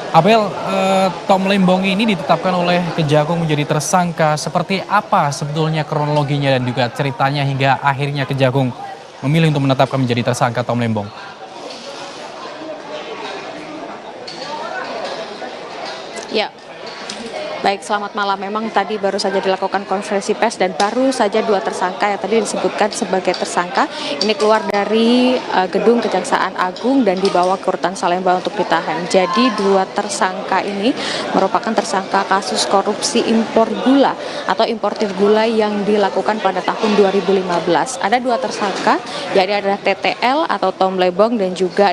Abel, Tom Lembong ini ditetapkan oleh Kejagung menjadi tersangka. Seperti apa sebetulnya kronologinya dan juga ceritanya hingga akhirnya Kejagung memilih untuk menetapkan menjadi tersangka Tom Lembong? Ya, baik, selamat malam. Memang tadi baru saja dilakukan konferensi pers dan baru saja dua tersangka yang tadi disebutkan sebagai tersangka ini keluar dari gedung Kejaksaan Agung dan dibawa ke rutan Salemba untuk ditahan. Jadi dua tersangka ini merupakan tersangka kasus korupsi impor gula atau importir gula yang dilakukan pada tahun 2015. Ada dua tersangka, yakni adalah TTL atau Tom Lembong dan juga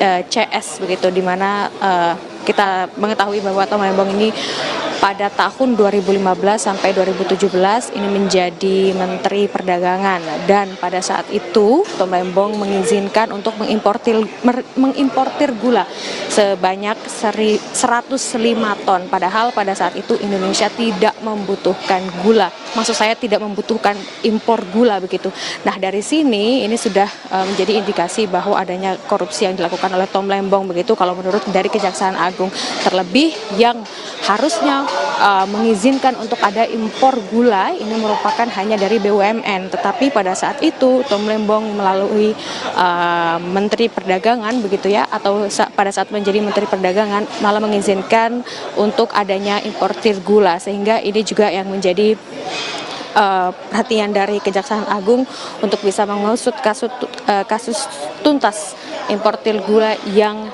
CS begitu, di mana kita mengetahui bahwa Tom Lembong ini pada tahun 2015 sampai 2017 ini menjadi Menteri Perdagangan, dan pada saat itu Tom Lembong mengizinkan untuk mengimportir gula sebanyak 105 ton, padahal pada saat itu Indonesia tidak membutuhkan gula. Maksud saya tidak membutuhkan impor gula begitu. Nah, dari sini ini sudah menjadi indikasi bahwa adanya korupsi yang dilakukan oleh Tom Lembong begitu kalau menurut dari Kejaksaan Agung. Terlebih yang harusnya mengizinkan untuk ada impor gula ini merupakan hanya dari BUMN, tetapi pada saat itu Tom Lembong melalui Menteri Perdagangan begitu ya, atau pada saat menjadi Menteri Perdagangan malah mengizinkan untuk adanya importir gula, sehingga ini juga yang menjadi perhatian dari Kejaksaan Agung untuk bisa mengusut kasus tuntas importir gula yang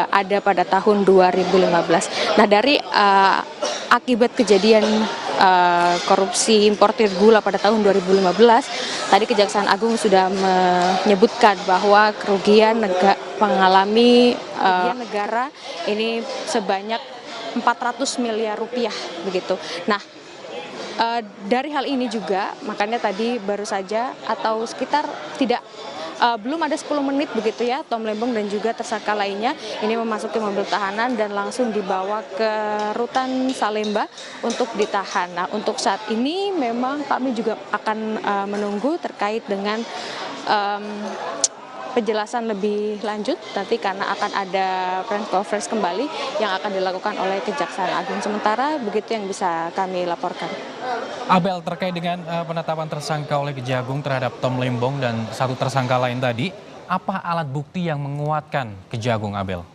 ada pada tahun 2015. Nah, dari akibat kejadian korupsi importir gula pada tahun 2015, tadi Kejaksaan Agung sudah menyebutkan bahwa kerugian mengalami kerugian negara ini sebanyak 400 miliar rupiah begitu. Nah, dari hal ini juga makanya tadi baru saja atau sekitar belum ada 10 menit begitu ya, Tom Lembong dan juga tersangka lainnya ini memasuki mobil tahanan dan langsung dibawa ke rutan Salemba untuk ditahan. Nah, untuk saat ini memang kami juga akan menunggu terkait dengan penjelasan lebih lanjut nanti, karena akan ada press conference kembali yang akan dilakukan oleh Kejaksaan Agung. Sementara begitu yang bisa kami laporkan. Abel, terkait dengan penetapan tersangka oleh Kejagung terhadap Tom Lembong dan satu tersangka lain tadi, apa alat bukti yang menguatkan Kejagung, Abel?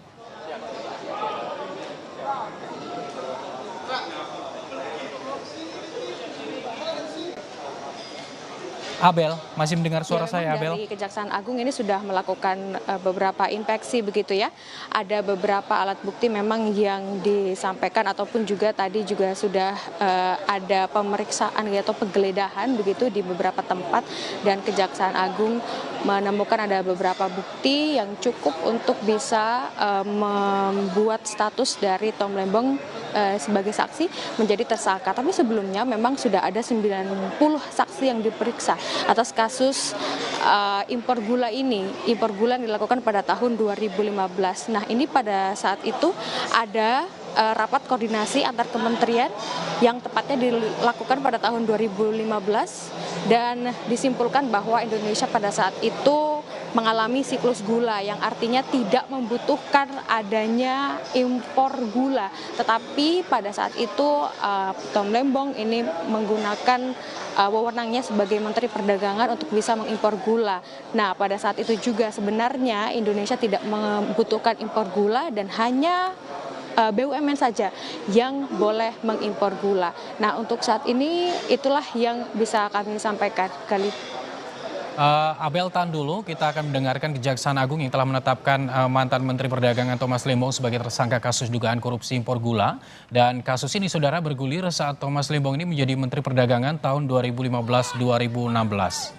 Abel, masih mendengar suara saya, Abel? Dari Kejaksaan Agung ini sudah melakukan beberapa inspeksi begitu ya. Ada beberapa alat bukti memang yang disampaikan ataupun juga tadi juga sudah ada pemeriksaan atau penggeledahan begitu di beberapa tempat, dan Kejaksaan Agung menemukan ada beberapa bukti yang cukup untuk bisa membuat status dari Tom Lembong sebagai saksi menjadi tersangka. Tapi sebelumnya memang sudah ada 90 saksi yang diperiksa atas kasus impor gula ini. Impor gula yang dilakukan pada tahun 2015. Nah, ini pada saat itu ada rapat koordinasi antar kementerian yang tepatnya dilakukan pada tahun 2015, dan disimpulkan bahwa Indonesia pada saat itu mengalami siklus gula yang artinya tidak membutuhkan adanya impor gula. Tetapi pada saat itu Tom Lembong ini menggunakan wewenangnya sebagai Menteri Perdagangan untuk bisa mengimpor gula. Nah, pada saat itu juga sebenarnya Indonesia tidak membutuhkan impor gula dan hanya BUMN saja yang boleh mengimpor gula. Nah, untuk saat ini itulah yang bisa kami sampaikan kali. Abel, tahan dulu, kita akan mendengarkan Kejaksaan Agung yang telah menetapkan mantan Menteri Perdagangan Thomas Lembong sebagai tersangka kasus dugaan korupsi impor gula. Dan kasus ini, saudara, bergulir saat Thomas Lembong ini menjadi Menteri Perdagangan tahun 2015-2016.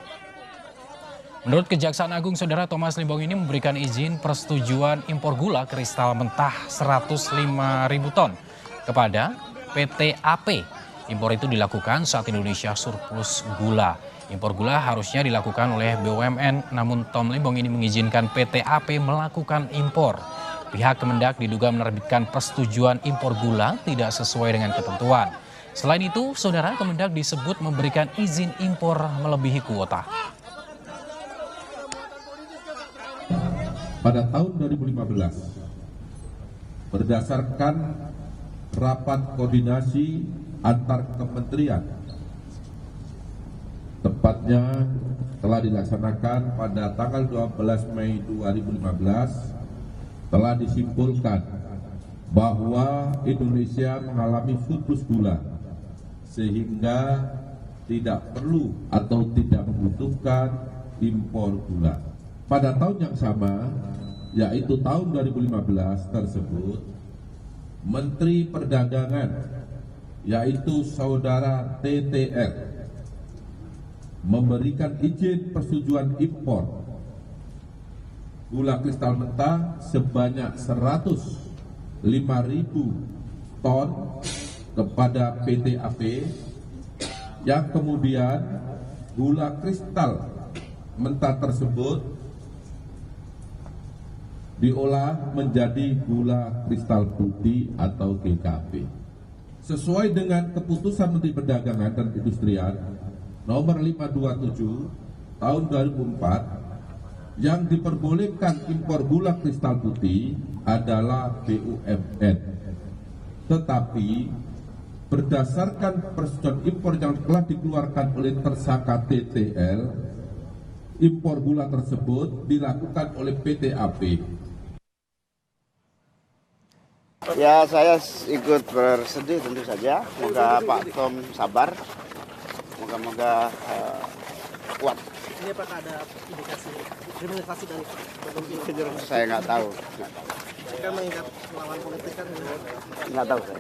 Menurut Kejaksaan Agung, saudara, Thomas Lembong ini memberikan izin persetujuan impor gula kristal mentah 105.000 ton kepada PT AP. Impor itu dilakukan saat Indonesia surplus gula. Impor gula harusnya dilakukan oleh BUMN, namun Tom Lembong ini mengizinkan PT AP melakukan impor. Pihak Kemendak diduga menerbitkan persetujuan impor gula tidak sesuai dengan ketentuan. Selain itu, saudara, Kemendak disebut memberikan izin impor melebihi kuota. Pada tahun 2015, berdasarkan rapat koordinasi antar kementerian, tepatnya telah dilaksanakan pada tanggal 12 Mei 2015, telah disimpulkan bahwa Indonesia mengalami surplus gula sehingga tidak perlu atau tidak membutuhkan impor gula. Pada tahun yang sama, yaitu tahun 2015 tersebut, Menteri Perdagangan, yaitu Saudara TTR, memberikan izin persetujuan impor gula kristal mentah sebanyak 105.000 ton kepada PT AP, yang kemudian gula kristal mentah tersebut diolah menjadi gula kristal putih atau GKP. Sesuai dengan keputusan Menteri Perdagangan dan Perindustrian nomor 527 tahun 2004, yang diperbolehkan impor gula kristal putih adalah BUMN. Tetapi berdasarkan persetujuan impor yang telah dikeluarkan oleh tersangka TTL, impor gula tersebut dilakukan oleh PT AP. Ya, saya ikut bersedih tentu saja. Moga Pak Tom sabar. Moga-moga kuat. Ini apakah ada indikasi kriminalisasi dari Pak Tom? Saya nggak tahu. Kan mengingat lawan politik kan? Nggak tahu saya.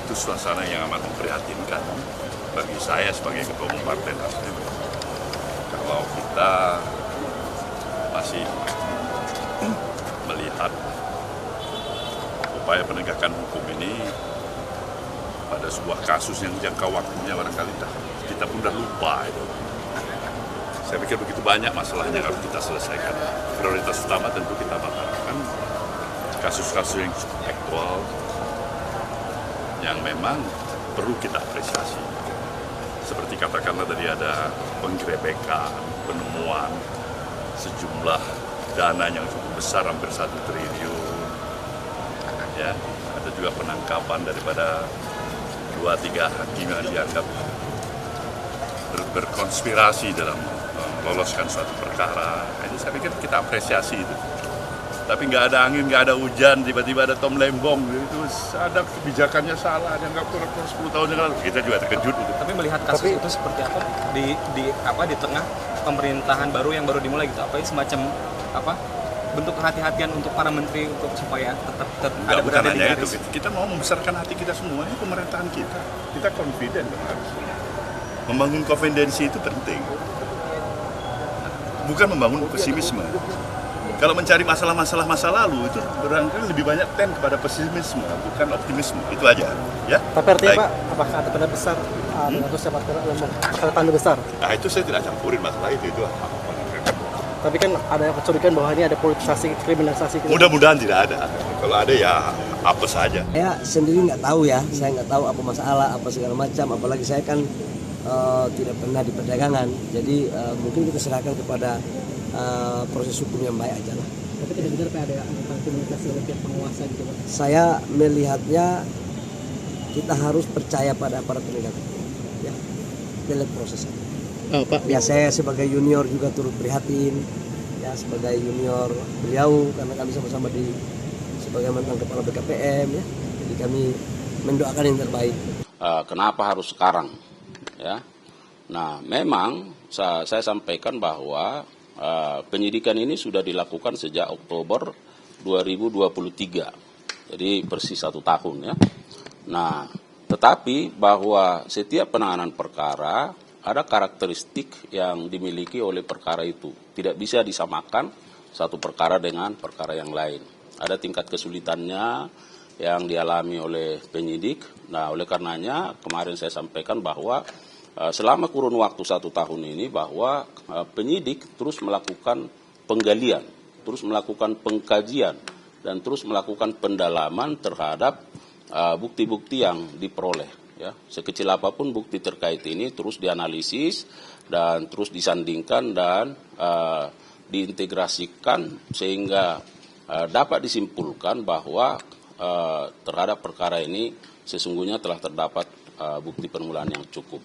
Itu suasana yang amat memprihatinkan bagi saya sebagai ketua umum Partai Nasdem. Kalau kita masih melihat upaya penegakan hukum ini pada sebuah kasus yang jangka waktunya barangkali kita pun udah lupa itu. Saya pikir begitu banyak masalahnya yang harus kita selesaikan. Prioritas utama tentu kita bicarakan kasus-kasus yang cukup aktual, yang memang perlu kita apresiasi. Seperti katakanlah tadi ada penggerebekan, penemuan sejumlah dana yang cukup besar, hampir 1 triliun. Ya, ada juga penangkapan daripada 2-3 hakim yang dianggap berkonspirasi dalam meloloskan suatu perkara. Ini saya pikir kita apresiasi itu. Tapi nggak ada angin, nggak ada hujan, tiba-tiba ada Tom Lembong, itu ada kebijakannya salah, dianggap kurang 10 tahun yang lalu. Kita juga terkejut itu. Tapi melihat kasus itu seperti apa di tengah pemerintahan baru yang baru dimulai gitu, apa ini semacam bentuk kehati-hatian untuk para menteri untuk supaya tetap ada berada di garis. Kita mau membesarkan hati kita semua, ini pemerintahan kita confident harus. Membangun konfidensi itu penting, bukan membangun pesimisme. Kalau mencari masalah-masalah masa lalu itu barangkali lebih banyak kepada pesimisme, bukan optimisme. Itu aja, ya. Tapi artinya Pak, apakah ada tanda besar atau siapa ada tanda besar? Nah, itu saya tidak campurin masalah itu. Tapi kan ada yang kecurigaan bahwa ini ada politisasi, kriminalisasi. Mudah-mudahan tidak ada. Kalau ada ya apa saja. Saya sendiri nggak tahu ya, saya nggak tahu apa masalah, apa segala macam. Apalagi saya kan tidak pernah di perdagangan, jadi mungkin kita serahkan kepada proses hukum yang baik aja lah. Tapi tidak benar Pak ada komunikasi oleh pihak penguasa gitu Pak? Saya melihatnya kita harus percaya pada para penegak hukum. Ya, kita lihat prosesnya. Oh, Pak. Ya saya sebagai junior juga turut prihatin. Ya sebagai junior beliau karena kami sama-sama sebagai mantan kepala BKPM ya. Jadi kami mendoakan yang terbaik. Kenapa harus sekarang? Ya, nah memang saya sampaikan bahwa penyidikan ini sudah dilakukan sejak Oktober 2023, jadi persis 1 tahun ya. Nah, tetapi bahwa setiap penanganan perkara ada karakteristik yang dimiliki oleh perkara itu, tidak bisa disamakan satu perkara dengan perkara yang lain. Ada tingkat kesulitannya yang dialami oleh penyidik. Nah, oleh karenanya kemarin saya sampaikan bahwa selama kurun waktu 1 tahun ini bahwa penyidik terus melakukan penggalian, terus melakukan pengkajian, dan terus melakukan pendalaman terhadap bukti-bukti yang diperoleh. Ya, sekecil apapun bukti terkait ini terus dianalisis dan terus disandingkan dan diintegrasikan sehingga dapat disimpulkan bahwa terhadap perkara ini sesungguhnya telah terdapat bukti permulaan yang cukup.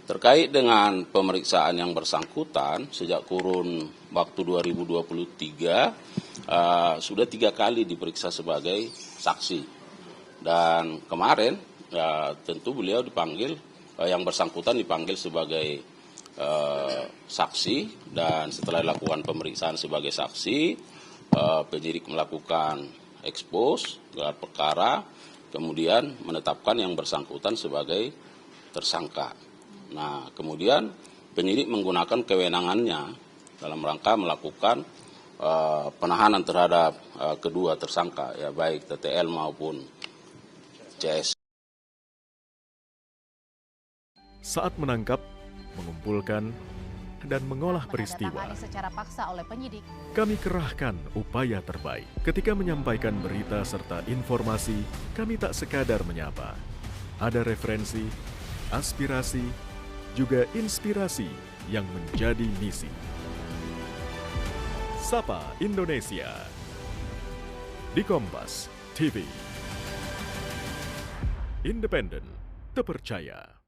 Terkait dengan pemeriksaan yang bersangkutan sejak kurun waktu 2023 sudah 3 kali diperiksa sebagai saksi, dan kemarin tentu beliau dipanggil, yang bersangkutan dipanggil sebagai saksi, dan setelah dilakukan pemeriksaan sebagai saksi, penyidik melakukan ekspos gelar perkara, kemudian menetapkan yang bersangkutan sebagai tersangka. Nah, kemudian penyidik menggunakan kewenangannya dalam rangka melakukan penahanan terhadap kedua tersangka, ya baik TTL maupun CS. Saat menangkap, mengumpulkan, dan mengolah peristiwa, secara paksa oleh penyidik, kami kerahkan upaya terbaik. Ketika menyampaikan berita serta informasi, kami tak sekadar menyapa. Ada referensi, aspirasi, juga inspirasi yang menjadi misi. Sapa Indonesia di Kompas TV. Independen, terpercaya.